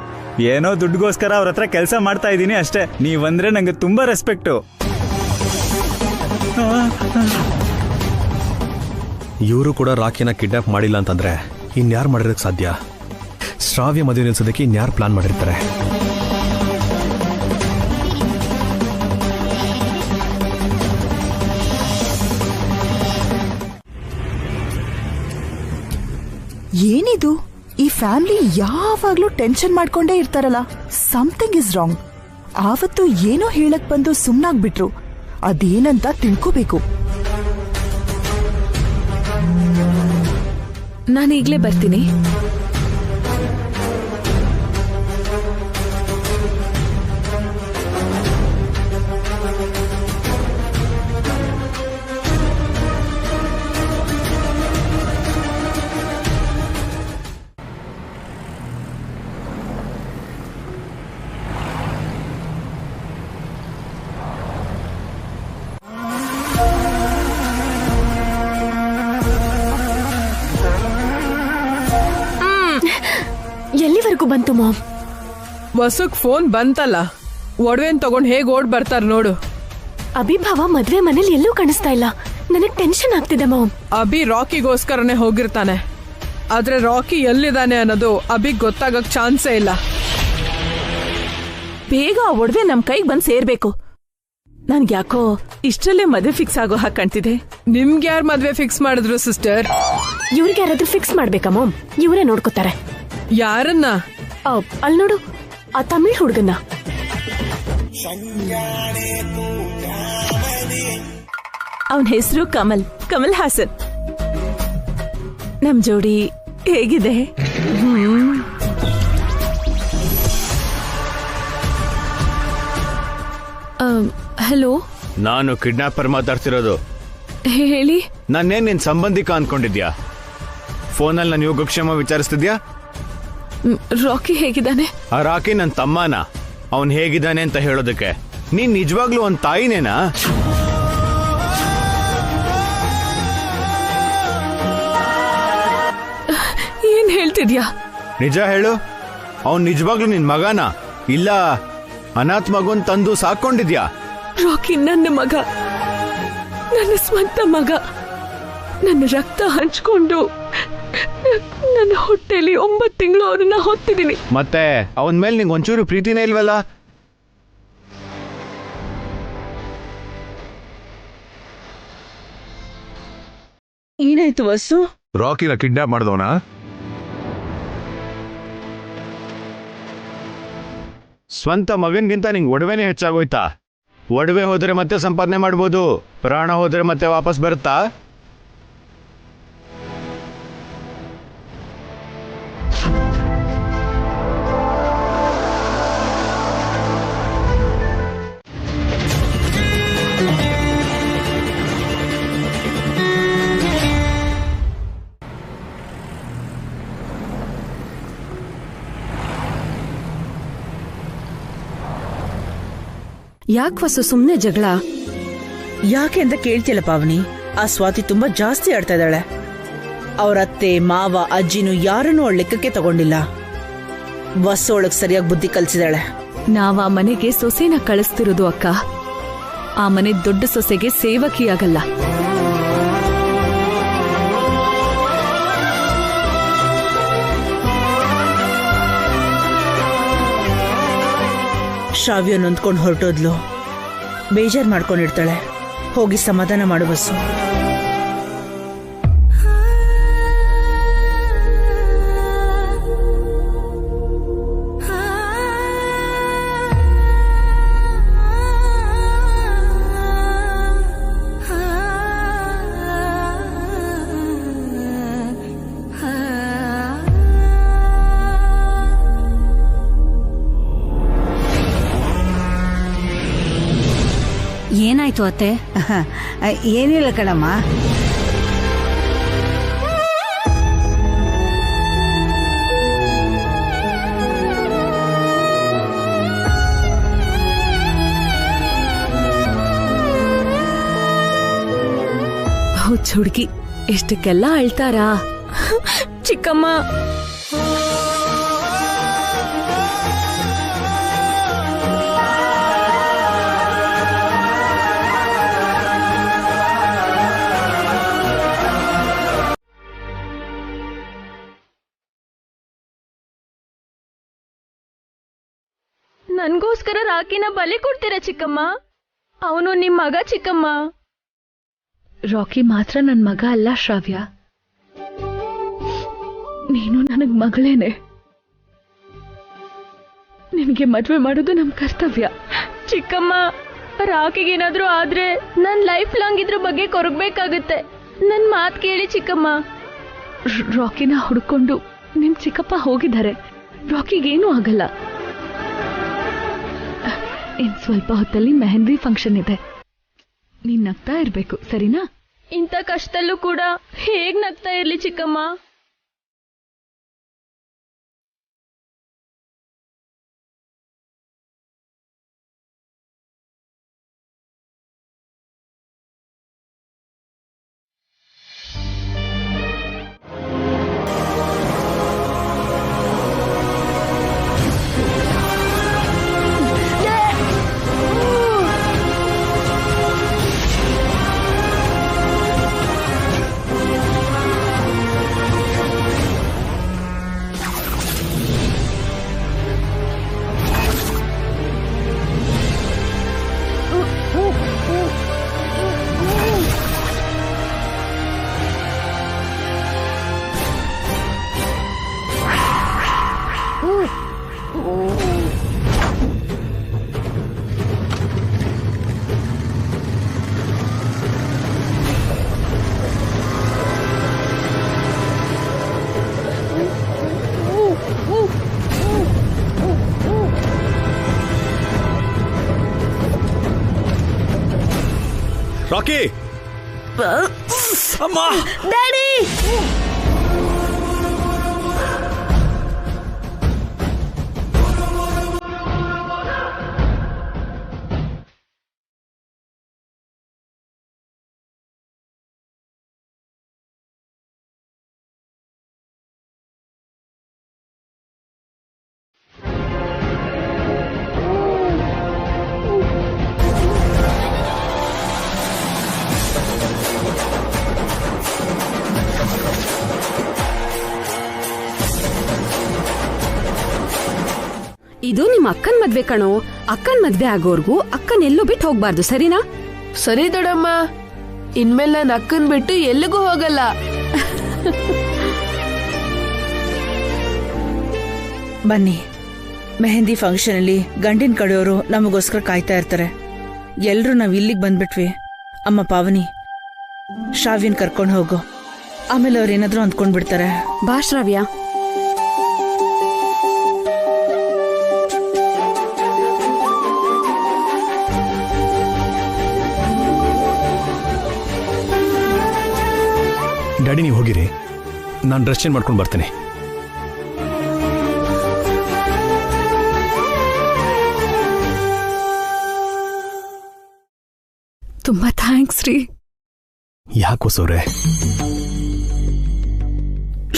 ಏನೋ ದುಡ್ಡುಗೋಸ್ಕರ ಅವ್ರ ಹತ್ರ ಕೆಲಸ ಮಾಡ್ತಾ ಇದ್ದೀನಿ ಅಷ್ಟೇ. ನೀವಂದ್ರೆ ನಂಗೆ ತುಂಬಾ ರೆಸ್ಪೆಕ್ಟು. ಇವರು ಕೂಡ ರಾಕಿನ ಕಿಡ್ನಾಪ್ ಮಾಡಿಲ್ಲ ಅಂತಂದ್ರೆ ಇನ್ಯಾರು ಮಾಡಿರೋಕ್ ಸಾಧ್ಯ? ಶ್ರಾವ್ಯ ಮದುವೆ ನಿಲ್ಸೋದಕ್ಕೆ ಇನ್ಯಾರು ಪ್ಲಾನ್ ಮಾಡಿರ್ತಾರೆ? ಏನಿದು, ಈ ಫ್ಯಾಮಿಲಿ ಯಾವಾಗ್ಲೂ ಟೆನ್ಷನ್ ಮಾಡ್ಕೊಂಡೇ ಇರ್ತಾರಲ್ಲ. Something is wrong. ಆವತ್ತು ಏನೋ ಹೇಳಕ್ ಬಂದು ಸುಮ್ನಾಗ್ಬಿಟ್ರು. ಅದೇನಂತ ತಿಳ್ಕೋಬೇಕು. ನಾನೀಗ್ಲೇ ಬರ್ತೀನಿ. ಎಲ್ಲಿವರೆಗೂ ಬಂತು ಮಾಮ್? ವಸುಗ್ ಫೋನ್ ಬಂತಲ್ಲ, ಒಡವೆನ್ ತಗೊಂಡ್ ಹೇಗ್ ಓಡ್ ಬರ್ತಾರ ನೋಡು. ಅಭಿಭಾವ ಮದ್ವೆ ಮನೇಲಿ ಎಲ್ಲೂ ಕಾಣಿಸ್ತಾ ಇಲ್ಲ. ನನಗ್ ಟೆನ್ಷನ್ ಆಗ್ತಿದೆ ಮಾಮ್. ಅಭಿ ರಾಕಿಗೋಸ್ಕರನೇ ಹೋಗಿರ್ತಾನೆ. ಆದ್ರೆ ರಾಕಿ ಎಲ್ಲಿದ್ದಾನೆ ಅನ್ನೋದು ಅಭಿಗ್ ಗೊತ್ತಾಗಕ್ ಚಾನ್ಸೇ ಇಲ್ಲ. ಬೇಗ ಆ ಒಡವೆ ನಮ್ ಕೈಗೆ ಬಂದ್ ಸೇರ್ಬೇಕು. ನನ್ಗೆ ಯಾಕೋ ಇಷ್ಟರಲ್ಲೇ ಮದ್ವೆ ಫಿಕ್ಸ್ ಆಗೋ ಹಾಗೆ ಕಾಣ್ತಿದೆ. ನಿಮ್ಗೆ ಯಾರು ಮದ್ವೆ ಫಿಕ್ಸ್ ಮಾಡಿದ್ರು ಸಿಸ್ಟರ್? ಇವ್ರಿಗೆ ಯಾರಾದ್ರೂ ಫಿಕ್ಸ್ ಮಾಡ್ಬೇಕಾ ಮಾಮ್? ಇವರೇ ನೋಡ್ಕೋತಾರೆ. ಯಾರನ್ನ? ಅಲ್ಲಿ ನೋಡು, ಆ ತಮಿಳ್ ಹುಡುಗನ್ನ. ಅವನ ಹೆಸರು ಕಮಲ್ ಹಾಸನ್. ನಮ್ ಜೋಡಿ ಹೇಗಿದೆ? ಹಲೋ, ನಾನು ಕಿಡ್ನಾಪರ್ ಮಾತಾಡ್ತಿರೋದು. ಹೇಳಿ. ನಾನೇನ್ ನಿನ್ ಸಂಬಂಧಿಕ ಅನ್ಕೊಂಡಿದ್ಯಾ? ಫೋನಲ್ಲಿ ನಾನು ಯೋಗಕ್ಷೇಮ ವಿಚಾರಿಸ್ತಿದ್ಯಾ? ರಾಕಿ ಹೇಗಿದ್ದಾನೆ? ಆ ರಾಕಿ ನನ್ ತಮ್ಮನ. ಅವನ್ ಹೇಗಿದ್ದಾನೆ ಅಂತ ಹೇಳೋದಕ್ಕೆ ನೀನ್ ನಿಜವಾಗ್ಲೂ ಒಂದ್ ತಾಯಿನೇನಾ? ಏನ್ ಹೇಳ್ತಿದ್ಯಾ? ನಿಜ ಹೇಳು, ಅವನ್ ನಿಜವಾಗ್ಲೂ ನಿನ್ ಮಗನ ಇಲ್ಲ ಅನಾಥ ಮಗುನ್ ತಂದು ಸಾಕೊಂಡಿದ್ಯಾ? ರಾಕಿ ನನ್ನ ಮಗ, ನನ್ನ ಸ್ವಂತ ಮಗ. ನನ್ನ ರಕ್ತ ಹಂಚ್ಕೊಂಡು ನನ್ನ ಹೊಟ್ಟೆಲಿ 9 ತಿಂಗಳು ಅವ್ರನ್ನ ಹೊತ್ತಿದ್ದೀನಿ. ಮತ್ತೆ ಅವನ್ ಮೇಲೆ ನಿಂಗೆ ಒಂಚೂರು ಪ್ರೀತಿನೇ ಇಲ್ವಲ್ಲ? ಏನಾಯ್ತು ವಸ್ಸು? ರಾಕಿನ ಕಿಡ್ನಾಪ್ ಮಾಡಿದವನ? ಸ್ವಂತ ಮಗನ್ಗಿಂತ ನಿಂಗೆ ಒಡವೆನೇ ಹೆಚ್ಚಾಗೋಯ್ತಾ? ಒಡವೆ ಹೋದ್ರೆ ಮತ್ತೆ ಸಂಪಾದನೆ ಮಾಡ್ಬೋದು, ಪ್ರಾಣ ಹೋದ್ರೆ ಮತ್ತೆ ವಾಪಸ್ ಬರುತ್ತಾ? ಯಾಕೆ ವಸು ಸುಮ್ನೆ ಜಗಳ? ಯಾಕೆ ಅಂತ ಕೇಳ್ತಿಲ್ಲ ಪಾವನಿ. ಆ ಸ್ವಾತಿ ತುಂಬಾ ಜಾಸ್ತಿ ಆಡ್ತಾ ಇದ್ದಾಳೆ. ಅವ್ರ ಅತ್ತೆ ಮಾವ ಅಜ್ಜಿನೂ ಯಾರನ್ನೂ ಅವಳ ಲೆಕ್ಕಕ್ಕೆ ತಗೊಂಡಿಲ್ಲ. ವಸ್ಸು ಒಳಗ್ ಸರಿಯಾಗಿ ಬುದ್ಧಿ ಕಲ್ಸಿದಾಳೆ. ನಾವ್ ಆ ಮನೆಗೆ ಸೊಸೆನ ಕಳಿಸ್ತಿರೋದು ಅಕ್ಕ. ಆ ಮನೆ ದೊಡ್ಡ ಸೊಸೆಗೆ ಸೇವಕಿಯಾಗಲ್ಲ. ಶ್ರಾವ್ಯ ನೊಂದ್ಕೊಂಡು ಹೊರಟೋದ್ಲು. ಬೇಜಾರ್ ಮಾಡ್ಕೊಂಡಿರ್ತಾಳೆ. ಹೋಗಿ ಸಮಾಧಾನ ಮಾಡು ಬಸ್ಸು. ಏನಾಯ್ತು ಅತ್ತೆ? ಏನಿಲ್ಲ ಕಣಮ್ಮ. ಹುಡುಗಿ ಇಷ್ಟಕ್ಕೆಲ್ಲ ಅಳ್ತಾರಾ? ಚಿಕ್ಕಮ್ಮ, ನನ್ಗೋಸ್ಕರ ರಾಕಿನ ಬಲಿ ಕೊಡ್ತೀರಾ ಚಿಕ್ಕಮ್ಮ? ಅವನು ನಿಮ್ ಮಗ ಚಿಕ್ಕಮ್ಮ. ರಾಕಿ ಮಾತ್ರ ನನ್ ಮಗ ಅಲ್ಲ ಶ್ರಾವ್ಯ, ನೀನು ನನಗ್ ಮಗಳೇನೆ. ನಿನಗೆ ಮದ್ವೆ ಮಾಡೋದು ನಮ್ ಕರ್ತವ್ಯ. ಚಿಕ್ಕಮ್ಮ, ರಾಕಿಗೇನಾದ್ರೂ ಆದ್ರೆ ನನ್ ಲೈಫ್ ಲಾಂಗ್ ಇದ್ರ ಬಗ್ಗೆ ಕೊರಗಬೇಕಾಗುತ್ತೆ. ನನ್ ಮಾತ್ ಕೇಳಿ ಚಿಕ್ಕಮ್ಮ. ರಾಕಿನ ಹುಡ್ಕೊಂಡು ನಿಮ್ ಚಿಕ್ಕಪ್ಪ ಹೋಗಿದ್ದಾರೆ. ರಾಕಿಗೇನೂ ಆಗಲ್ಲ. ಇನ್ ಸ್ವಲ್ಪ ಹೊತ್ತಲ್ಲಿ ಮೆಹಂದಿ ಫಂಕ್ಷನ್ ಇದೆ. ನೀನ್ ನಗ್ತಾ ಇರ್ಬೇಕು, ಸರಿನಾ? ಇಂಥ ಕಷ್ಟದಲ್ಲೂ ಕೂಡ ಹೇಗ್ ನಗ್ತಾ ಇರ್ಲಿ ಚಿಕ್ಕಮ್ಮ? ರಾಕಿ ಅಮ್ಮ ಡ್ಯಾಡಿ ಇದು ನಿಮ್ಮ ಅಕ್ಕನ್ ಮದ್ವೆ ಕಣೋ. ಅಕ್ಕನ್ ಮದ್ವೆ ಆಗೋರ್ಗೂ ಅಕ್ಕನ್ ಎಲ್ಲೂ ಬಿಟ್ಟು ಹೋಗ್ಬಾರ್ದು, ಸರಿನಾ? ಸರಿ ದೊಡಮ್ಮ, ಇನ್ಮೇಲೆ ನಾನು ಅಕ್ಕನ್ ಬಿಟ್ಟು ಎಲ್ಲಿಗೂ ಹೋಗಲ್ಲ. ಬನ್ನಿ, ಮೆಹಂದಿ ಫಂಕ್ಷನ್ ಅಲ್ಲಿ ಗಂಡಿನ ಕಡೆಯವರು ನಮಗೋಸ್ಕರ ಕಾಯ್ತಾ ಇರ್ತಾರೆ. ಎಲ್ರೂ ನಾವ್ ಇಲ್ಲಿಗೆ ಬಂದ್ಬಿಟ್ವಿ. ಅಮ್ಮ ಪಾವನಿ, ಶ್ರಾವ್ಯನ್ ಕರ್ಕೊಂಡು ಹೋಗು, ಆಮೇಲೆ ಅವ್ರೇನಾದ್ರೂ ಅಂದ್ಕೊಂಡ್ಬಿಡ್ತಾರೆ. ಬಾ ಶ್ರಾವ್ಯ. ಡ್ಯಾಡಿ ನೀವು ಹೋಗಿರಿ, ನಾನು ಡ್ರೆಸ್ ಚೇಂಜ್ ಮಾಡ್ಕೊಂಡು ಬರ್ತೇನೆ. ತುಂಬಾ ಥ್ಯಾಂಕ್ಸ್ ರೀ. ಯಾಕೋ ಸೋರೆ?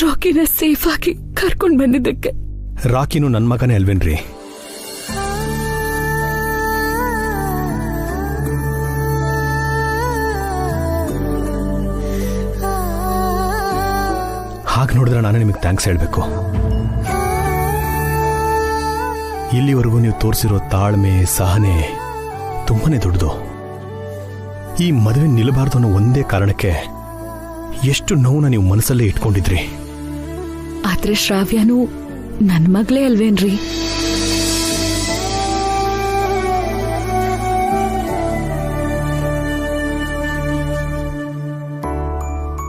ರಾಕಿನ ಸೇಫ್ ಆಗಿ ಕರ್ಕೊಂಡ್ ಬಂದಿದ್ದಕ್ಕೆ. ರಾಕಿನು ನನ್ನ ಮಗನೇ ಅಲ್ವೇನ್ರಿ? ಹಾಗೆ ನೋಡಿದ್ರೆ ನಾನೇ ನಿಮಗೆ ಥ್ಯಾಂಕ್ಸ್ ಹೇಳಬೇಕು. ಇಲ್ಲಿವರೆಗೂ ನೀವು ತೋರಿಸಿರೋ ತಾಳ್ಮೆ ಸಹನೆ ತುಂಬಾನೇ ದೊಡ್ಡದು. ಈ ಮದುವೆ ನಿಲ್ಲಬಾರ್ದು ಅನ್ನೋ ಒಂದೇ ಕಾರಣಕ್ಕೆ ಎಷ್ಟು ನೋವನ್ನ ನೀವು ಮನಸ್ಸಲ್ಲೇ ಇಟ್ಕೊಂಡಿದ್ರಿ. ಆದ್ರೆ ಶ್ರಾವ್ಯನು ನನ್ ಮಗಳೇ ಅಲ್ವೇನ್ರಿ?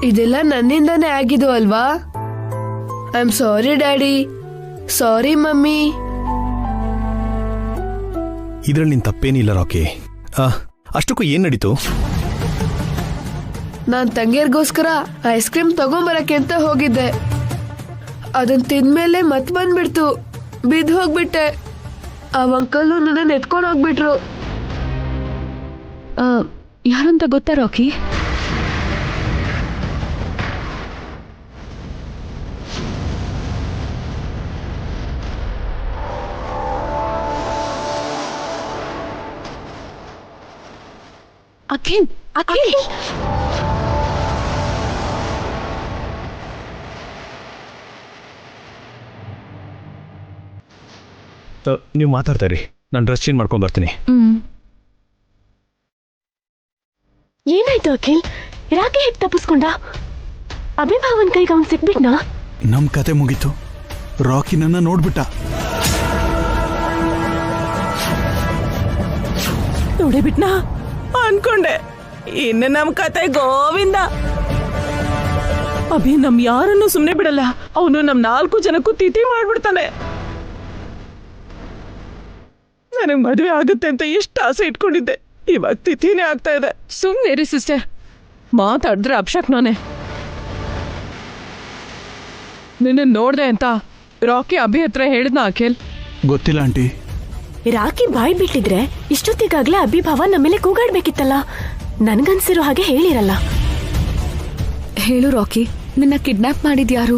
ಇದೆಲ್ಲ ನನ್ನಿಂದಾನೇ ಆಗಿದ್ದು ಅಲ್ವಾ? I am sorry daddy, sorry mummy. ಇದ್ರಲ್ಲಿ ನಿನ್ ತಪ್ಪೇನಿಲ್ಲ ರಾಕಿ. ಅಷ್ಟಕ್ಕೂ ಏನ್ ನಡೀತು? ನಾನ್ ತಂಗಿಯರ್ಗೋಸ್ಕರ ಐಸ್ ಕ್ರೀಮ್ ತಗೊಂಬರಕ್ಕೆ ಅಂತ ಹೋಗಿದ್ದೆ. ಅದನ್ ತಿಂದ್ಮೇಲೆ ಮತ್ ಬಂದ್ಬಿಡ್ತು, ಬಿದ್ದು ಹೋಗ್ಬಿಟ್ಟೆ. ಆ ಅಂಕಲ್ ನನ್ನ ಎತ್ಕೊಂಡು ಹೋಗ್ಬಿಟ್ರು. ಯಾರಂತ ಗೊತ್ತಾ ರಾಕಿ? ಅಖಿಲ್, ಅಖಿಲ್. ನೀವು ಮಾತಾಡ್ತಾ ಇರಿ, ನಾನು ಡ್ರೆಸ್ ಚೇಂಜ್ ಮಾಡ್ಕೊಂಡು ಬರ್ತೀನಿ. ಏನಾಯ್ತು ಅಖಿಲ್? ರಾಕಿ ಹೇಗೆ ತಪ್ಪಿಸ್ಕೊಂಡ? ಅಭಿಭಾವನ್ ಕೈಗೆ ಅವ್ನು ಸಿಕ್ಬಿಟ್ನಾ? ನಮ್ ಕತೆ ಮುಗೀತು. ರಾಕಿ ನನ್ನ ನೋಡ್ಬಿಟ್ಟ. ನೋಡಿಬಿಟ್ನಾ ಅನ್ಕೊಂಡೆ. ಇನ್ನು ನಮ್ ಕತೆ ಗೋವಿಂದ. ಅಭಿ ನಮ್ ಯಾರನ್ನು ಸುಮ್ನೆ ಬಿಡಲ್ಲ. ಅವನು ನಮ್ 4 ಜನಕ್ಕೂ ತಿಥಿ ಮಾಡ್ಬಿಡ್ತಾನೆ. ನನಗ್ ಮದ್ವೆ ಆಗುತ್ತೆ ಅಂತ ಎಷ್ಟು ಆಸೆ ಇಟ್ಕೊಂಡಿದ್ದೆ, ಇವಾಗ ತಿಥಿನೇ ಆಗ್ತಾ ಇದೆ. ಸುಮ್ನೆ ರೀ ಸಿಸ್ಟರ್, ಮಾತಾಡಿದ್ರೆ ಅಪ್ಶಕ್ನಾನೆ. ನಿನ್ನ ನೋಡ್ದೆ ಅಂತ ರಾಕಿ ಅಭಿ ಹತ್ರ ಹೇಳಿದ್ನ ಅಖಿಲ್? ಗೊತ್ತಿಲ್ಲ ಆಂಟಿ. ರಾಕಿ ಬಾಯ್ ಬಿಟ್ಟಿದ್ರೆ ಇಷ್ಟೊತ್ತಿಗಾಗ್ಲೇ ಅಭಿಭಾವ ನಮ್ಮೇಲೆ ಕೂಗಾಡ್ಬೇಕಿತ್ತಲ್ಲ. ನನ್ಗನ್ಸಿರೋ ಹಾಗೆ ಹೇಳಿರಲ್ಲ. ಹೇಳು ರಾಕಿ, ನಿನ್ನ ಕಿಡ್ನಾಪ್ ಮಾಡಿದ್ಯಾರು?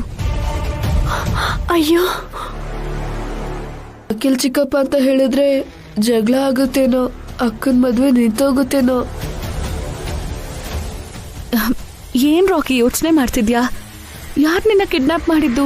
ಅಯ್ಯೋ, ಅಖಿಲ್ ಚಿಕ್ಕಪ್ಪ ಅಂತ ಹೇಳಿದ್ರೆ ಜಗಳ ಆಗುತ್ತೇನೋ, ಅಕ್ಕನ ಮದ್ವೆ ನಿಂತೋಗುತ್ತೇನೋ. ಏನ್ ರಾಕಿ ಯೋಚನೆ ಮಾಡ್ತಿದ್ಯಾ? ಯಾರು ನಿನ್ನ ಕಿಡ್ನಾಪ್ ಮಾಡಿದ್ದು?